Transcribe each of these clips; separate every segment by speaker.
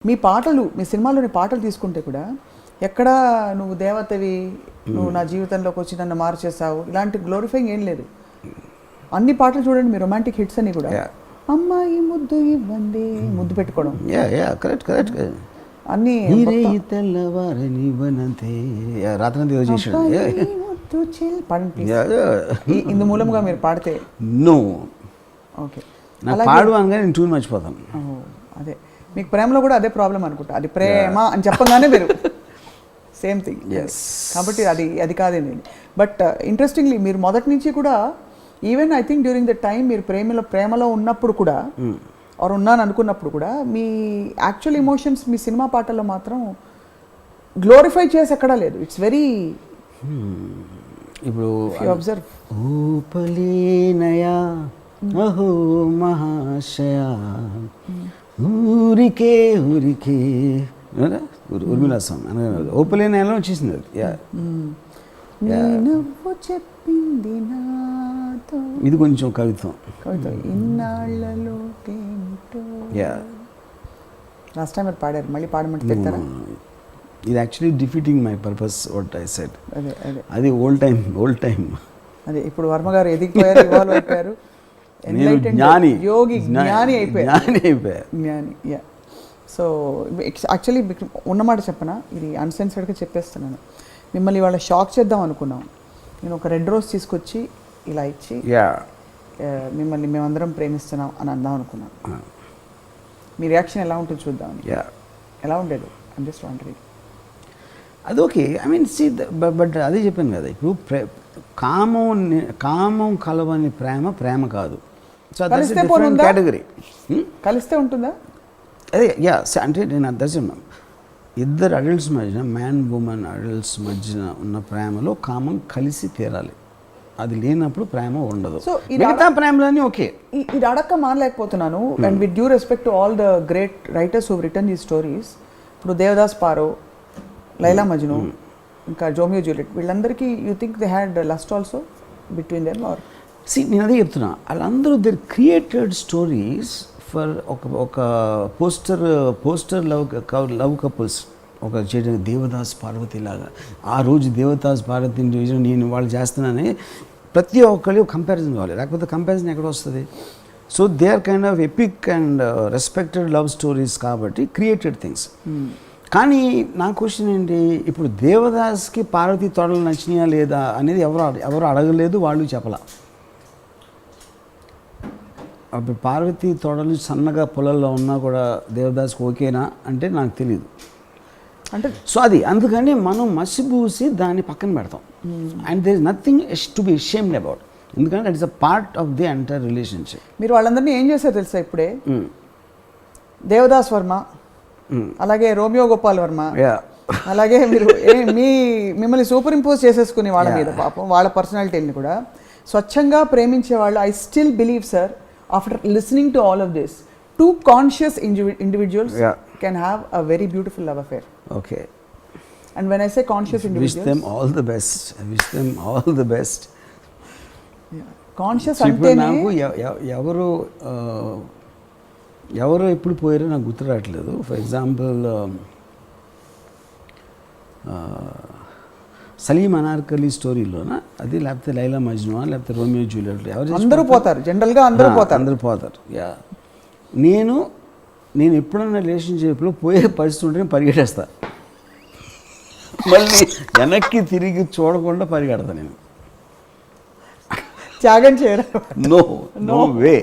Speaker 1: మీ పాటలు, మీ సినిమాలోని పాటలు తీసుకుంటే కూడా ఎక్కడా నువ్వు దేవతవి, నువ్వు నా జీవితంలోకి వచ్చి నన్ను మార్చేసావు, ఇలాంటి గ్లోరిఫైయింగ్ ఏం లేదు. అన్ని పాటలు చూడండి మీ రొమాంటిక్ హిట్స్ అని కూడా అమ్మాయి ముద్దు ఇవ్వండి, ముద్దు పెట్టుకోవడం అన్ని ఇందు మూలంగా మీరు పాడితే ఓకే
Speaker 2: పాడు అనగా నేను ట్యూన్ మర్చిపోతాను.
Speaker 1: అదే మీకు ప్రేమలో కూడా అదే ప్రాబ్లం అనుకుంటా, అది ప్రేమ అని చెప్పగానే మీరు సేమ్ థింగ్. కాబట్టి అది కాదండి. బట్ ఇంట్రెస్టింగ్లీ మీరు మొదటి నుంచి కూడా even I think during the time మీరు ప్రేమలో ఉన్నప్పుడు కూడా ఆర్ ఉన్నాను అనుకున్నప్పుడు కూడా మీ యాక్చువల్ ఎమోషన్స్ మీ సినిమా పాటల్లో మాత్రం గ్లోరిఫై చేసి ఎక్కడా లేదు. ఇట్స్ వెరీ
Speaker 2: ఇప్పుడు
Speaker 1: అబ్జర్వ్
Speaker 2: ఊపలేనయా అహో మహాశయ ఊరికే ఊరికే ఉర్మిళ సాంగ్ ఓపలేనయాలో వచ్చేసింది అది.
Speaker 1: చెప్పింది నాతో
Speaker 2: ఇది కొంచెం కవిత్వం.
Speaker 1: ఇన్నాళ్ళలో లాస్ట్ టైం మీరు పాడారు, మళ్ళీ పాడమంటే పెడతారా?
Speaker 2: ఇది actually defeating my purpose what I said.
Speaker 1: అదే అదే
Speaker 2: అది ఓల్డ్ టైం.
Speaker 1: అదే ఇప్పుడు వర్మ గారు ఎదిగిపోయారు, ఇవాల్వ్ అయిపోయారు,
Speaker 2: జ్ఞాని
Speaker 1: అయిపోయారు. యా. సో యాక్చువల్లీ ఉన్నమాట చెప్పనా, ఇది అన్సెన్సర్డ్గా చెప్పేస్తున్నాను. మిమ్మల్ని ఇవాళ షాక్ చేద్దాం అనుకున్నాం. నేను ఒక రెడ్ రోజ్ తీసుకొచ్చి ఇలా ఇచ్చి మిమ్మల్ని మేమందరం ప్రేమిస్తున్నాం అని అందాం అనుకున్నాను. మీ రియాక్షన్ ఎలా ఉంటుంది చూద్దామని. ఎలా ఉండేది? I'm just wondering.
Speaker 2: అది okay, I mean see but అదే చెప్పాను కదా, ఇప్పుడు కామం కలవని ప్రేమ కాదు. So that's different category.
Speaker 1: కలిస్తే ఉంటుందా?
Speaker 2: అదే అంటే నేను దర్శనం ఇద్దరు అడల్ట్స్ మధ్యన, మ్యాన్ ఉమెన్ అడల్ట్స్ మధ్యన ఉన్న ప్రేమలో కామం కలిసి తీరాలి. అది లేనప్పుడు ప్రేమ ఉండదు.
Speaker 1: సో
Speaker 2: మిగతా ప్రేమలన్నీ ఓకే.
Speaker 1: ఇది అడక్క మానలేకపోతున్నాను. And with due respect to all the great writers who return these stories, ఇప్పుడు దేవదాస్ పారో, లైలా మజ్ను, ఇంకా జోమియో జూలియట్, వీళ్ళందరికీ you think they had lust also between them are?
Speaker 2: నేను అదే చెప్తున్నా, వాళ్ళందరూ దేర్ క్రియేటెడ్ స్టోరీస్ ఫర్ ఒక పోస్టర్ లవ్ కపుల్స్. ఒక చేయడానికి దేవదాస్ పార్వతి లాగా, ఆ రోజు దేవదాస్ పార్వతిని నేను వాళ్ళు చేస్తున్నానని ప్రతి ఒక్కరికి కంపారిజన్ కావాలి, లేకపోతే కంపారిజన్ ఎక్కడ వస్తుంది? So they are kind of epic and respected love stories కాబట్టి క్రియేటెడ్ థింగ్స్. కానీ నా క్వశ్చన్ ఏంటి, ఇప్పుడు దేవదాస్కి పార్వతి తొడలు నచ్చినాయా లేదా అనేది ఎవరు అడగలేదు, వాళ్ళు చెప్పలా. అప్పుడు పార్వతి తొడలు సన్నగా పొలాల్లో ఉన్నా కూడా దేవదాస్కి ఓకేనా అంటే నాకు తెలియదు. అంటే సో అది అందుకని మనం మసిబూసి దాన్ని పక్కన పెడతాం. And there is nothing to be ashamed about, ఎందుకంటే that is a part of the entire relationship.
Speaker 1: మీరు వాళ్ళందరినీ ఏం చేశారు తెలుసా? ఇప్పుడే దేవదాస్ వర్మ, అలాగే రోమియో గోపాల్ వర్మ, అలాగే మీరు మిమ్మల్ని సూపర్ ఇంపోజ్ చేసేసుకుని వాళ్ళ మీద, పాపం వాళ్ళ పర్సనాలిటీని కూడా స్వచ్ఛంగా ప్రేమించే వాళ్ళు. I still believe sir, after listening to all of this, two conscious individuals can have a very beautiful love affair.
Speaker 2: Okay.
Speaker 1: And when I say conscious individuals,
Speaker 2: wish them all the best. I wish them all the best.
Speaker 1: Conscious ante
Speaker 2: నాకు ఎవరు ఎప్పుడు పోయారో నాకు గుర్తు రావట్లేదు. For example Salim Anarkali స్టోరీలోనా అది, లేకపోతే లైలా మజ్ను, లేకపోతే Romeo Juliet,
Speaker 1: అందరూ పోతారు. జనరల్గా అందరూ పోతారు.
Speaker 2: నేను ఎప్పుడన్నా రిలేషన్షిప్లో పోయే పరిస్థితి ఉంటే నేను పరిగెట్టేస్తా, మళ్ళీ వెనక్కి తిరిగి చూడకుండా పరిగెడతా. నేను
Speaker 1: త్యాగం చేయరు.
Speaker 2: No way.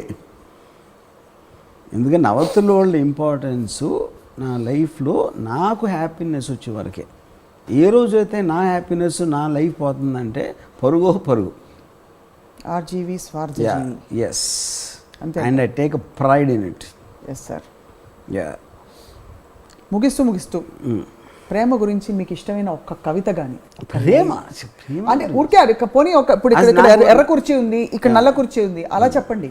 Speaker 2: ఎందుకంటే అవతల వాళ్ళ ఇంపార్టెన్సు నా లైఫ్లో నాకు హ్యాపీనెస్ వచ్చే వరకే. ఏ రోజైతే నా హ్యాపీనెస్, నా లైఫ్ పోతుందంటే పరుగు.
Speaker 1: ఆర్జీవి స్వార్థజీవి.
Speaker 2: Yes, and I take a pride in it.
Speaker 1: Yes sir. ముగిస్తూ ప్రేమ గురించి మీకు ఇష్టమైన ఒక్క కవిత కానీ?
Speaker 2: ప్రేమ
Speaker 1: అంటే ఊరికే అది పోనీ, ఇప్పుడు ఇక్కడ ఎర్ర కుర్చీ ఉంది, ఇక్కడ నల్ల కుర్చీ ఉంది, అలా చెప్పండి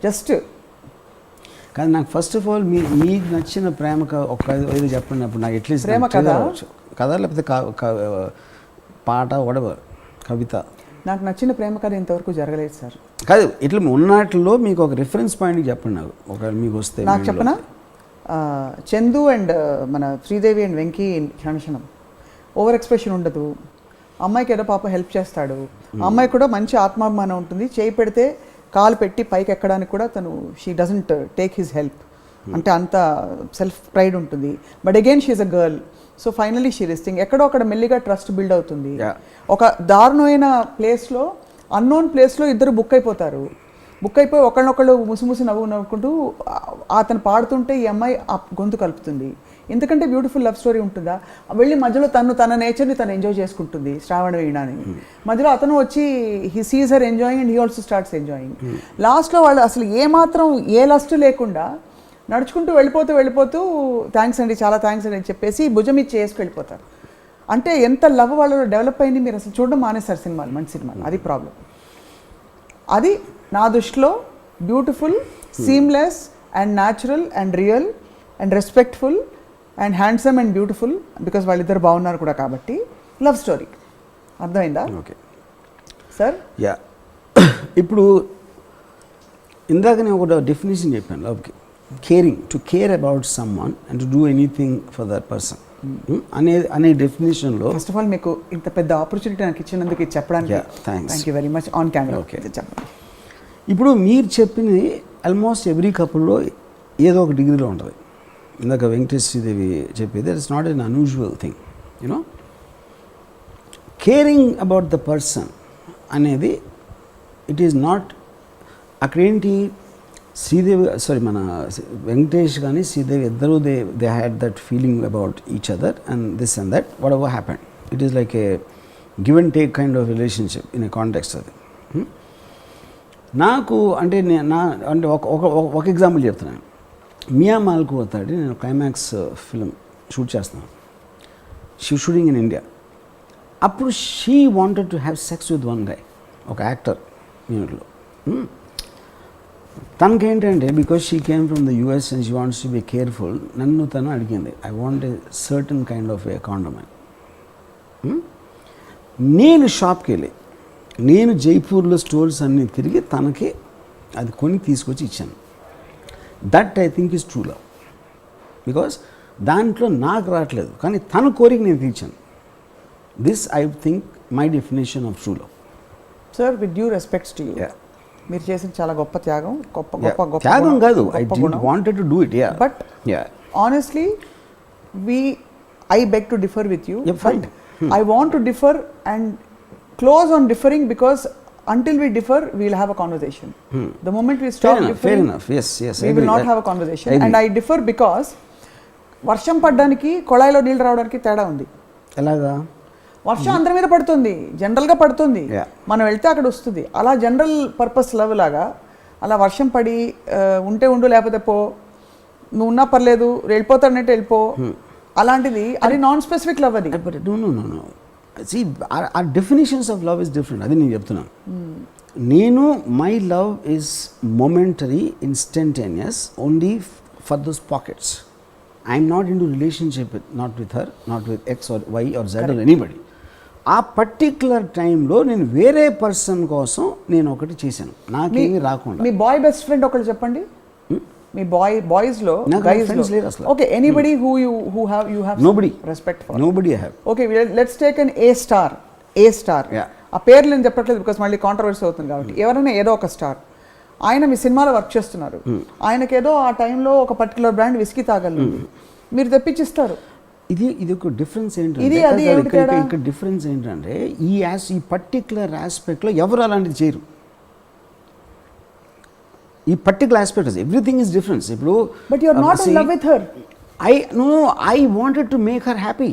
Speaker 1: జస్ట్.
Speaker 2: కానీ నాకు ఫస్ట్ ఆఫ్ ఆల్ మీకు నచ్చిన ప్రేమ ఒక ఇది చెప్పండి. అప్పుడు నాకు ఎట్లీస్ట్
Speaker 1: ప్రేమ
Speaker 2: కథ లేకపోతే పాట, వడవర్ కవిత.
Speaker 1: నాకు నచ్చిన ప్రేమ కథ ఇంతవరకు జరగలేదు సార్.
Speaker 2: కాదు, ఇట్లా ఉన్నట్లో మీకు ఒక రిఫరెన్స్ పాయింట్ చెప్పండి నాకు, ఒక మీకు వస్తే.
Speaker 1: నాకు చెప్పనా? చందు అండ్ మన Sridevi and Venky Kshana Kshanam over expression ఉండదు. అమ్మాయికి ఏదో పాప హెల్ప్ చేస్తాడు. అమ్మాయి కూడా మంచి ఆత్మాభిమానం ఉంటుంది. చేయి పెడితే కాలు పెట్టి పైకి ఎక్కడానికి కూడా తను she doesn't take his help. అంటే అంత సెల్ఫ్ ప్రైడ్ ఉంటుంది. But again she's a girl. So finally she this thing ఎక్కడో అక్కడ మెల్లిగా ట్రస్ట్ బిల్డ్ అవుతుంది. ఒక దారుణమైన ప్లేస్లో, అన్నోన్ ప్లేస్లో ఇద్దరు బుక్ అయిపోతారు. బుక్ అయిపోయి ఒకళ్ళనొకళ్ళు ముసిముసి నవ్వుకుంటూ అతను పాడుతుంటే ఈ అమ్మాయి ఆ గొంతు కలుపుతుంది. ఎందుకంటే బ్యూటిఫుల్ లవ్ స్టోరీ ఉంటుందా? వెళ్ళి మధ్యలో తన నేచర్ని తను ఎంజాయ్ చేసుకుంటుంది శ్రావణ వీణాని. మధ్యలో అతను వచ్చి he seize her enjoying and he also starts enjoying. లాస్ట్లో వాళ్ళు అసలు ఏమాత్రం ఏ లస్ట్ లేకుండా నడుచుకుంటూ వెళ్ళిపోతూ థ్యాంక్స్ అండి, చాలా థ్యాంక్స్ అండి అని చెప్పేసి భుజం ఇచ్చి చేసుకెళ్ళిపోతారు. అంటే ఎంత లవ్ వాళ్ళలో డెవలప్ అయింది మీరు అసలు చూడడం మానేస్తారు సినిమాలు, మంచి సినిమాలు. అది ప్రాబ్లం. అది నా దృష్టిలో beautiful, seamless and natural and real and respectful and handsome and beautiful, because వాళ్ళిద్దరు బాగున్నారు కూడా కాబట్టి లవ్ స్టోరీ. అర్థమైందా?
Speaker 2: Okay
Speaker 1: sir.
Speaker 2: యా, ఇప్పుడు ఇందాక నేను ఒక డెఫినేషన్ చెప్పాను లవ్కి. Caring, to care about some one and to do anything for that person అనే డెఫినేషన్లో
Speaker 1: ఫస్ట్ ఆఫ్ ఆల్ మీకు ఇంత పెద్ద ఆపర్చునిటీ నాకు ఇచ్చినందుకు ఇది చెప్పడానికి thank you very much. On camera. Okay, చెప్పండి.
Speaker 2: ఇప్పుడు మీరు చెప్పింది ఆల్మోస్ట్ ఎవ్రీ కపుల్లో ఏదో ఒక డిగ్రీలో ఉంటుంది. ఇందాక వెంకటేష్ శ్రీదేవి చెప్పేది it's not an unusual thing. You know, caring about the person అనేది ఇట్ ఈస్ నాట్. అక్కడేంటి శ్రీదేవి మన వెంకటేష్ కానీ శ్రీదేవి ఇద్దరు they had that feeling about each other and this and that what ever happened. It is like A give and take kind of relationship in a context. అది నాకు అంటే అంటే ఒక example చెప్తున్నాను. Mia మాల్కోవతోటి నేను క్లైమాక్స్ ఫిల్మ్ షూట్ చేస్తున్నాను. Shooting in India. అప్పుడు she wanted to have sex with one guy, ఒక యాక్టర్ యూనిట్లో. తనకేంటంటే because she came from the US and she wants to be careful, నన్ను తను అడిగింది I want a certain kind of a condom. నేను షాప్కి వెళ్ళి నేను జైపూర్లో స్టోర్స్ అన్నీ తిరిగి తనకి అది కొని తీసుకొచ్చి ఇచ్చాను. That I think is true love. Because దాంట్లో నాకు రావట్లేదు కానీ తన కోరిక నేను తీర్చాను. This I think my definition of true love.
Speaker 1: Sir, with due respects to you, మీరు చేసిన చాలా గొప్ప త్యాగం. గొప్ప
Speaker 2: త్యాగం కాదు, I didn't wanted to do it. Yeah,
Speaker 1: but honestly I beg to differ with you. But I want to differ and close on differing because until we differ we will have a conversation. The moment we stop differing,
Speaker 2: fair enough, yes
Speaker 1: we will not have a conversation. And I differ because వర్షం పడడానికి కొళాయిలో నీళ్ళు రావడానికి తేడా ఉంది.
Speaker 2: ఎలాగా?
Speaker 1: వర్షం అందరి మీద పడుతుంది, జనరల్గా పడుతుంది, మనం వెళ్తే అక్కడ వస్తుంది. అలా జనరల్ పర్పస్ లవ్ లాగా అలా వర్షం పడి ఉంటే ఉండు లేకపోతే పో, నువ్వు ఉన్నా పర్లేదు, వెళ్ళిపోతాడంటే వెళ్ళిపో, అలాంటిది అది నాన్ స్పెసిఫిక్ లవ్. అది
Speaker 2: no see our definitions of love is different. అది నేను చెప్తున్నాను. నేను my love is momentary, instantaneous, only for those pockets. I am not into relationship with, not with her, not with X or Y or Z or anybody. ఆ particular టైంలో నేను వేరే person కోసం నేను ఒకటి చేశాను, నాకేమీ రాకుండా.
Speaker 1: మీ బాయ్ బెస్ట్ ఫ్రెండ్ ఒకటి చెప్పండి. మీ బాయ్స్ లో గైస్ లో okay, anybody who you have
Speaker 2: nobody
Speaker 1: respect for.
Speaker 2: Nobody I have.
Speaker 1: Okay, let's take an A star. ఆ పేర్లు నేను చెప్పట్లేదు బికాస్ మళ్ళీ కాంట్రవర్సీ అవుతుంది కాబట్టి. ఎవరైనా ఏదో ఒక స్టార్, ఆయన మీ సినిమాలో వర్క్ చేస్తున్నారు, ఆయనకేదో ఆ టైంలో ఒక పర్టికులర్ బ్రాండ్ విస్కీ తాగలను, మీరు తెప్పించిస్తారు.
Speaker 2: ఇది ఒక డిఫరెన్స్ ఏంటంటే ఇక్కడ డిఫరెన్స్ ఏంటంటే ఈ పర్టికులర్ ఆస్పెక్ట్లో ఎవరు అలాంటిది చేయరు. ఈ particular aspect everything is difference. ఇప్పుడు
Speaker 1: but you are not in love with her.
Speaker 2: I wanted to make her happy.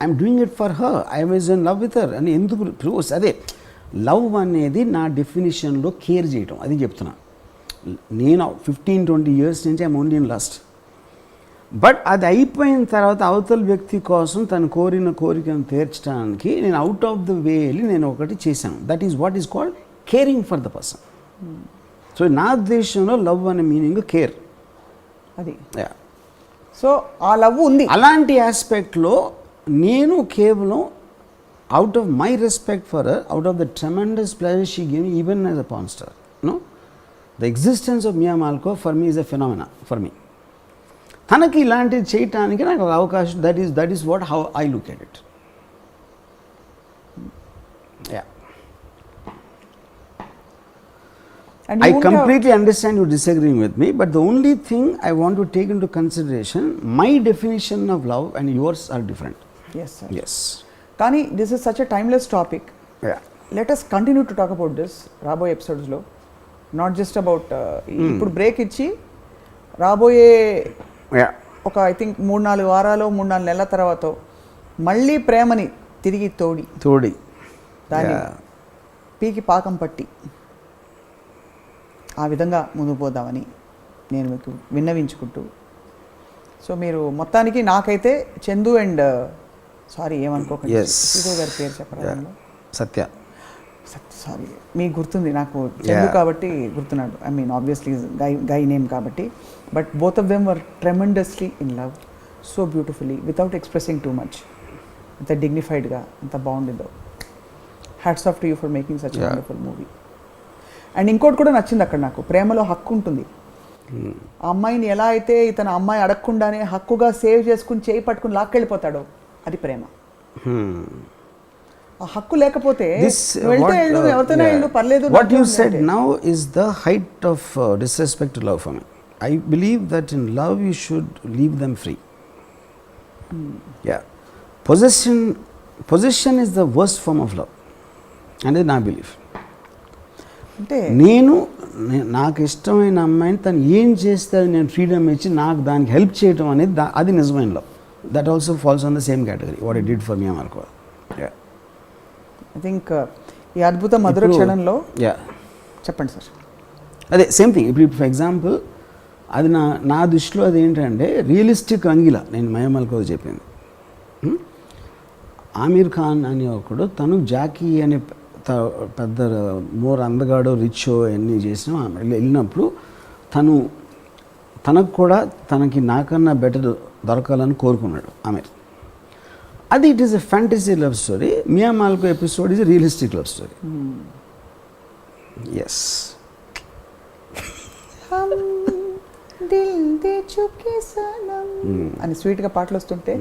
Speaker 2: I'm doing it for her. I was in love with her అని ఎందుకు? అదే love అనేది నా డెఫినేషన్లో care చేయటం, అది చెప్తున్నా. నేను 15-20 years నుంచి I'm only in lust. But అది అయిపోయిన తర్వాత అవతల వ్యక్తి కోసం తను కోరిన కోరికను తీర్చడానికి నేను అవుట్ ఆఫ్ ద వే వెళ్ళి నేను ఒకటి చేశాను. That is what is called caring for the person. So నా ఉద్దేశంలో లవ్ అనే మీనింగ్ కేర్.
Speaker 1: అది సో ఆ లవ్ ఉంది.
Speaker 2: అలాంటి ఆస్పెక్ట్లో నేను కేవలం out of my respect for her, out of the tremendous pleasure she give me even as a porn star, the existence of Mia Malkova for me is a phenomena for me. తనకి ఇలాంటివి చేయటానికి నాకు ఒక అవకాశం, that is what how I look at it. Yeah,
Speaker 1: And
Speaker 2: I
Speaker 1: you won't have-
Speaker 2: completely understand you disagreeing with me, but the only thing I want to take into consideration, my definition of love and yours are different.
Speaker 1: Yes, sir.
Speaker 2: Yes.
Speaker 1: కానీ this is such a timeless topic.
Speaker 2: Yeah.
Speaker 1: Let us continue to talk about this రాబోయే ఎపిసోడ్స్లో. Not just about ఇప్పుడు break ఇచ్చి రాబోయే
Speaker 2: Yeah.
Speaker 1: ఒక I think 3-4 వారాలు 3-4 నెలల తర్వాత మళ్ళీ ప్రేమని తిరిగి
Speaker 2: తోడి
Speaker 1: దాన్ని
Speaker 2: Yeah.
Speaker 1: పీకి పాకం పట్టి ఆ విధంగా ముందుకు పోదామని నేను మీకు విన్నవించుకుంటూ, సో మీరు మొత్తానికి నాకైతే చందు అండ్ సారీ ఏమనుకోకండి,
Speaker 2: Yes.
Speaker 1: శ్రీదేవి గారి పేరు చెప్పరా?
Speaker 2: Yeah. సత్య.
Speaker 1: సారీ, మీకు గుర్తుంది, నాకు చందు కాబట్టి గుర్తున్నాడు. I mean obviously guy name కాబట్టి. But both of them were tremendously in love, so beautifully, without expressing too much. అంత డిగ్నిఫైడ్గా ఎంత బాగుండిందో. Hats off to you for making such wonderful movie. And ఇంకోటి కూడా నచ్చింది అక్కడ నాకు, ప్రేమలో హక్కు ఉంటుంది. ఆ అమ్మాయిని ఎలా అయితే ఇతను అమ్మాయి అడగకుండానే హక్కుగా సేవ్ చేసుకుని చేయి పట్టుకుని లాక్కెళ్ళిపోతాడో అది ప్రేమ. ఆ హక్కు లేకపోతే వెళ్తే వెళ్ళు, ఎవరితోనే వెళ్ళు, పర్లేదు.
Speaker 2: What you said now is the height of disrespect to love for me. I believe that in love you should leave them free. Yeah. Possession is the worst form of love. And నా belief.
Speaker 1: అంటే
Speaker 2: నాకు ఇష్టమైన అమ్మాయిని తను ఏం చేస్తే అది నేను ఫ్రీడమ్ ఇచ్చి నాకు దానికి హెల్ప్ చేయడం అనేది అది నిజమైన love. That also falls on the same category what it did for me అనుకో.
Speaker 1: ఐ థింక్ ఈ అద్భుత మధుర క్షణంలో చెప్పండి సార్.
Speaker 2: అదే సేమ్ థింగ్. ఇప్పుడు ఫర్ ఎగ్జాంపుల్ అది నా దృష్టిలో అది ఏంటంటే రియలిస్టిక్ అంగిలా. నేను మయమల్కో చెప్పింది. ఆమీర్ ఖాన్ అనే ఒకడు తను జాకీ అనే పెద్ద మోర్ అందగాడో రిచో అన్నీ చేసిన వెళ్ళినప్పుడు తనకు కూడా తనకి నాకన్నా బెటర్ దొరకాలని కోరుకున్నాడు ఆమీర్. అది it is a fantasy love story. Mia Malkova episode is a realistic love story. Yes.
Speaker 1: అని స్వీట్గా పాటలు వస్తుంటే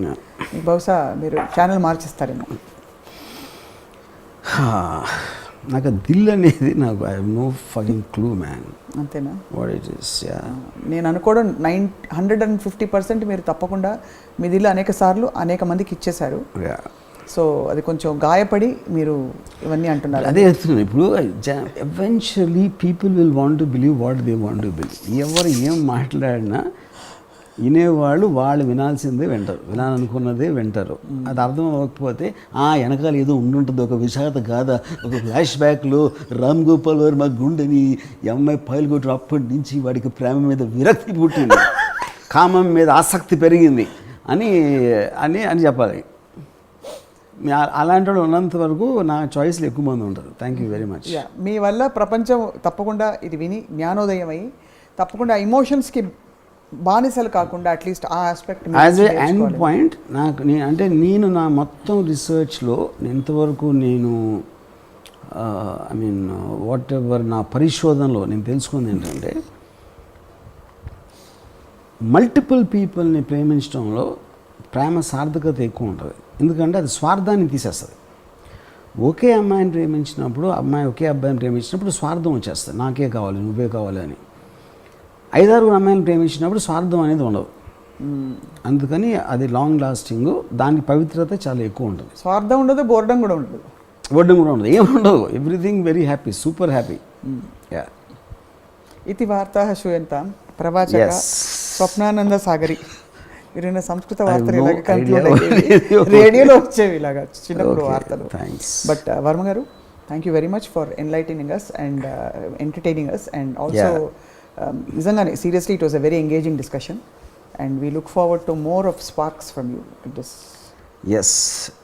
Speaker 1: బహుశా మీరు ఛానల్ మార్చిస్తారేమో.
Speaker 2: నాకు దిల్ అనేది నాకు I have no fucking clue man.
Speaker 1: అంతేనా?
Speaker 2: What it is.
Speaker 1: నేను అనుకోవడం 150% మీరు తప్పకుండా మీ దిల్ అనేక సార్లు అనేక మందికి ఇచ్చేశారు. సో అది కొంచెం గాయపడి మీరు ఇవన్నీ అంటున్నారు.
Speaker 2: అదే చెప్తున్నాను. ఇప్పుడు eventually people will want to believe what they want to believe. ఎవరు ఏం మాట్లాడినా వినేవాళ్ళు వాళ్ళు వినాల్సిందే వింటారు, వినాలనుకున్నదే వింటారు. అది అర్థం అవ్వకపోతే వెనకాల ఏదో ఉండుంటుంది, ఒక విషాద గాథ, ఒక ఫ్లాష్ బ్యాక్లో రామ్ గోపాల్ వర్మ గుండెని అమ్మాయి పైలుగొట్టు అప్పటి నుంచి వాడికి ప్రేమ మీద విరక్తి పుట్టింది, కామం మీద ఆసక్తి పెరిగింది అని అని అని చెప్పాలి. అలాంటి వాళ్ళు ఉన్నంత వరకు నా చాయిస్లు ఎక్కువ మంది ఉంటారు. Thank you very much.
Speaker 1: మీ వల్ల ప్రపంచం తప్పకుండా ఇది విని జ్ఞానోదయం అయ్యి తప్పకుండా ఎమోషన్స్కి బానిసలు కాకుండా అట్లీస్ట్ ఆ aspect
Speaker 2: as a end point నాకు నేను నా మొత్తం రీసెర్చ్లో ఇంతవరకు నేను ఐ మీన్ వాట్ ఎవర్ నా పరిశోధనలో నేను తెలుసుకుంది ఏంటంటే మల్టిపుల్ పీపుల్ని ప్రేమించడంలో ప్రేమ సార్థకత ఎక్కువ ఉంటుంది. ఎందుకంటే అది స్వార్థాన్ని తీసేస్తుంది. ఒకే అమ్మాయిని ప్రేమించినప్పుడు ఒకే అబ్బాయిని ప్రేమించినప్పుడు స్వార్థం వచ్చేస్తుంది, నాకే కావాలి నువ్వే కావాలి అని. 5-6 అమ్మాయిని ప్రేమించినప్పుడు స్వార్థం అనేది ఉండదు. అందుకని అది లాంగ్ లాస్టింగ్, దానికి పవిత్రత చాలా ఎక్కువ ఉంటుంది.
Speaker 1: స్వార్థం ఉండదు, బోర్డం కూడా ఉండదు,
Speaker 2: కూడా ఉండదు, ఏముండదు. Everything very happy, super happy.
Speaker 1: ఇది వార్తా శ్రూయంతాం ప్రవాచక స్వప్నానంద సాగరి. మీరు సంస్కృత వార్తలు ఇలాగ కంక్లూడ్ అయ్యేవి, రేడియోలో వచ్చేవి ఇలాగా చిన్నప్పుడు వార్తలు. But Varma garu, thank you very much for enlightening us and entertaining us and also నిజంగానే seriously it was a very engaging discussion and we look forward to more of sparks from you.
Speaker 2: Yes,